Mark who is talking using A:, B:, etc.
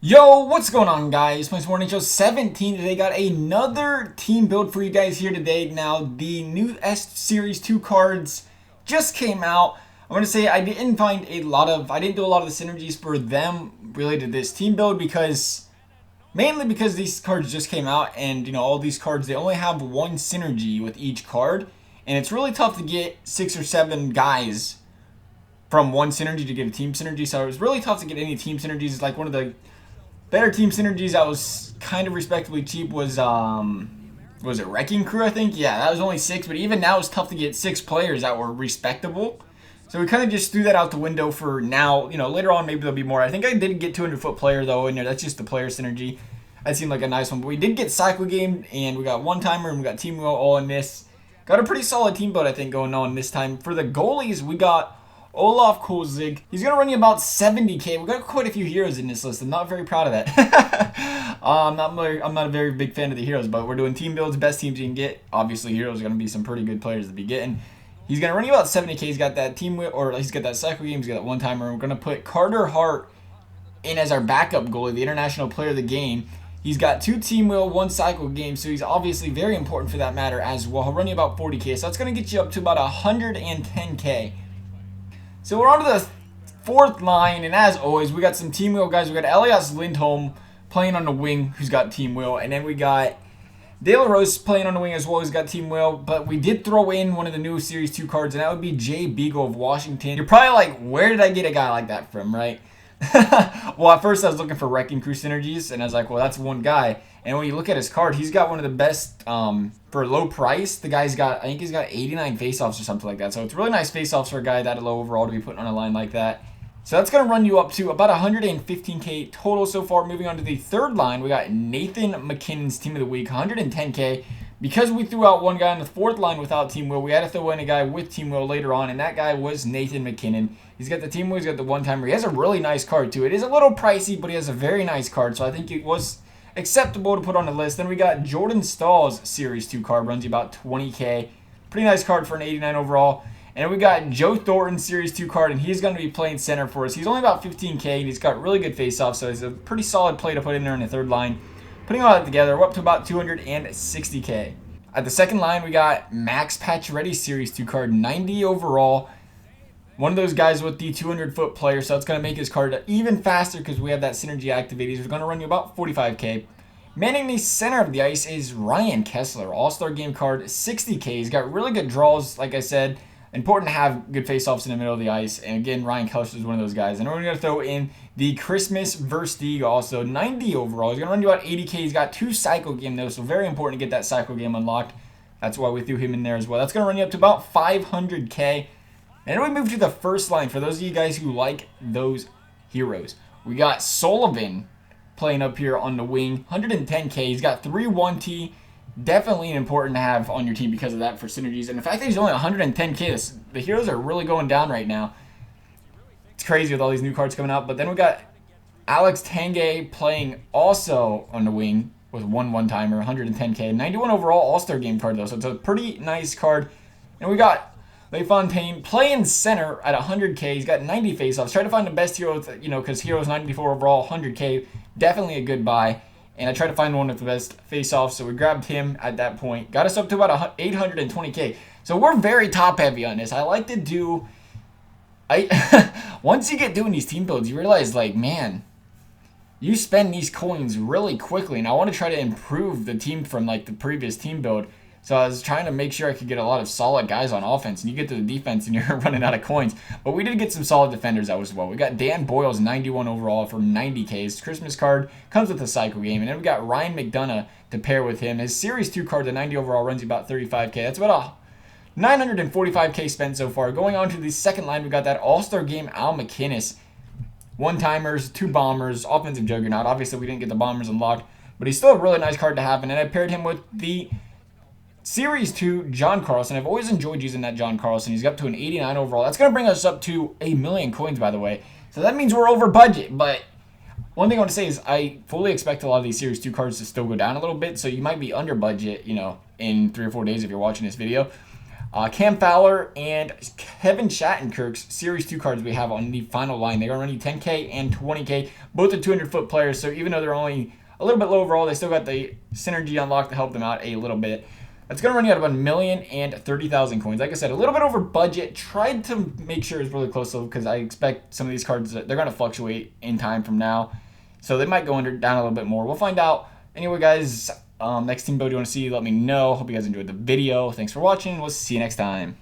A: Yo, what's going on, guys? Playing Morning Show 17 today. Got another team build for you guys here today. Now, the new S Series 2 cards just came out. I'm going to say I didn't do a lot of the synergies for them related to this team build mainly because these cards just came out, and all these cards, they only have one synergy with each card, and it's really tough to get 6 or 7 guys from one synergy to get a team synergy. So it was really tough to get any team synergies. It's like one of the better team synergies that was kind of respectably cheap was it Wrecking Crew, I think? Yeah, that was only 6, but even now it's tough to get 6 players that were respectable. So we kind of just threw that out the window for now. Later on maybe there'll be more. I think I did get 200-foot player though in there. That's just the player synergy. That seemed like a nice one. But we did get Cycle Game, and we got One Timer, and we got Team Wheel all in this. Got a pretty solid team build, I think, going on this time. For the goalies, we got Olaf Kolzig. He's going to run you about 70k. We've got quite a few heroes in this list. I'm not very proud of that. I'm not a very big fan of the heroes, but we're doing team builds, best teams you can get. Obviously, heroes are going to be some pretty good players to be getting. He's going to run you about 70k. He's got that team, or he's got that cycle game. He's got that one timer. We're going to put Carter Hart in as our backup goalie, the international player of the game. He's got 2 team wheel, 1 cycle game, so he's obviously very important for that matter as well. He'll run you about 40k, so that's going to get you up to about 110k. So we're on to the 4th line, and as always, we got some team wheel guys. We got Elias Lindholm playing on the wing, who's got team wheel, and then we got Dale Rose playing on the wing as well, who's got team wheel. But we did throw in one of the new Series 2 cards, and that would be Jay Beagle of Washington. You're probably like, where did I get a guy like that from, right? Well, at first I was looking for Wrecking Crew synergies, and I was like, well, that's one guy. And when you look at his card, he's got one of the best for a low price. The guy's got, I think he's got 89 faceoffs or something like that. So it's really nice faceoffs for a guy that low overall to be putting on a line like that. So that's going to run you up to about 115k total so far. Moving on to the 3rd line, we got Nathan McKinnon's Team of the Week, 110k. Because we threw out one guy on the 4th line without team wheel, we had to throw in a guy with team wheel later on, and that guy was Nathan McKinnon. He's got the team wheel, he's got the one-timer. He has a really nice card too. It is a little pricey, but he has a very nice card, so I think it was acceptable to put on the list. Then we got Jordan Stahl's Series 2 card, runs you about 20k. Pretty nice card for an 89 overall. And we got Joe Thornton's Series 2 card, and he's going to be playing center for us. He's only about 15k, and he's got really good face-off, so he's a pretty solid play to put in there in the 3rd line. Putting all that together, we're up to about 260k. At the 2nd line, we got Max Pacioretty's Series 2 card, 90 overall. One of those guys with the 200-foot player, so it's going to make his card even faster because we have that synergy activated. He's going to run you about 45k. Manning the center of the ice is Ryan Kessler, All-Star Game card, 60k. He's got really good draws, like I said. Important to have good face-offs in the middle of the ice. And again, Ryan Kessler is one of those guys. And we're going to throw in the Christmas Versteeg also, 90 overall. He's going to run you about 80k. He's got 2 cycle game though, so very important to get that cycle game unlocked. That's why we threw him in there as well. That's going to run you up to about 500k. And then we move to the 1st line for those of you guys who like those heroes. We got Sullivan playing up here on the wing, 110k. He's got 3 1T. Definitely important to have on your team because of that for synergies. And the fact that he's only 110k, the heroes are really going down right now. It's crazy with all these new cards coming out. But then we got Alex Tanguay playing also on the wing with 1 one-timer, 110k. 91 overall All-Star Game card though, so it's a pretty nice card. And we got LaFontaine playing center at 100k. He's got 90 faceoffs. Try to find the best hero, because heroes 94 overall, 100k. Definitely a good buy. And I tried to find one with the best face-off, so we grabbed him at that point. Got us up to about 820k. So we're very top-heavy on this. I like to do... Once you get doing these team builds, you realize, like, man, you spend these coins really quickly. And I want to try to improve the team from, like, the previous team build. So I was trying to make sure I could get a lot of solid guys on offense. And you get to the defense and you're running out of coins. But we did get some solid defenders out as well. We got Dan Boyle's 91 overall for 90k. His Christmas card comes with a cycle game. And then we got Ryan McDonough to pair with him. His Series 2 card, the 90 overall, runs you about 35k. That's about a 945k spent so far. Going on to the 2nd line, we got that All-Star Game Al McInnes. 1-timers, 2 bombers, offensive juggernaut. Obviously, we didn't get the bombers unlocked. But he's still a really nice card to have. And then I paired him with the Series 2, John Carlson. I've always enjoyed using that John Carlson. He's up to an 89 overall. That's going to bring us up to 1,000,000 coins, by the way. So that means we're over budget. But one thing I want to say is I fully expect a lot of these Series 2 cards to still go down a little bit. So you might be under budget, in 3 or 4 days if you're watching this video. Cam Fowler and Kevin Shattenkirk's Series 2 cards we have on the final line. They're going to run you 10K and 20K. Both are 200-foot players, so even though they're only a little bit low overall, they still got the synergy unlocked to help them out a little bit. It's going to run you out about 1,030,000 coins. Like I said, a little bit over budget. Tried to make sure it's really close though, because I expect some of these cards, they're going to fluctuate in time from now. So they might go down a little bit more. We'll find out. Anyway, guys, next team build you want to see, let me know. Hope you guys enjoyed the video. Thanks for watching. We'll see you next time.